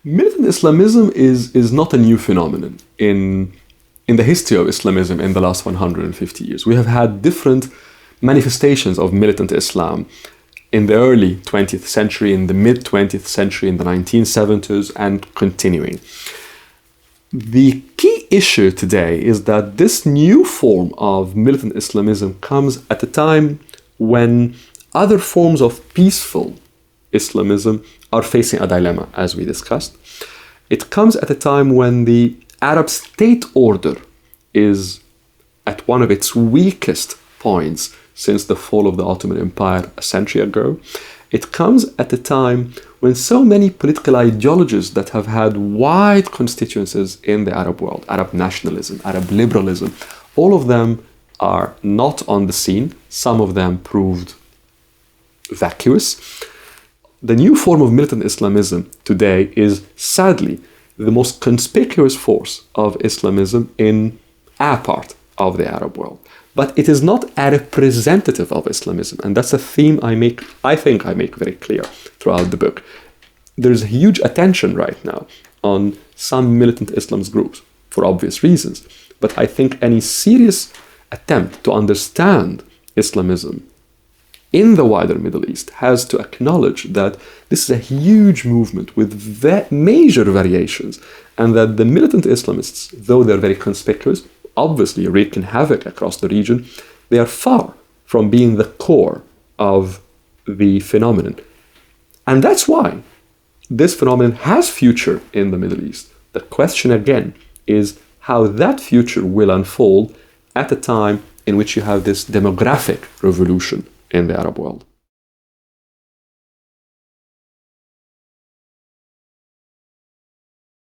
Militant Islamism is not a new phenomenon in the history of Islamism in the last 150 years. We have had different manifestations of militant Islam in the early 20th century, in the mid-20th century, in the 1970s, and continuing. The key issue today is that this new form of militant Islamism comes at a time when other forms of peaceful Islamism are facing a dilemma, as we discussed. It comes at a time when the Arab state order is at one of its weakest points since the fall of the Ottoman Empire a century ago. It comes at a time when so many political ideologies that have had wide constituencies in the Arab world, Arab nationalism, Arab liberalism, all of them are not on the scene. Some of them proved vacuous. The new form of militant Islamism today is sadly the most conspicuous force of Islamism in our part of the Arab world. But it is not a representative of Islamism. And that's a theme I think I make very clear throughout the book. There's a huge attention right now on some militant Islamist groups for obvious reasons. But I think any serious attempt to understand Islamism in the wider Middle East has to acknowledge that this is a huge movement with major variations, and that the militant Islamists, though they're very conspicuous, obviously wreaking havoc across the region, they are far from being the core of the phenomenon. And that's why this phenomenon has future in the Middle East. The question again is how that future will unfold at a time in which you have this demographic revolution in the Arab world.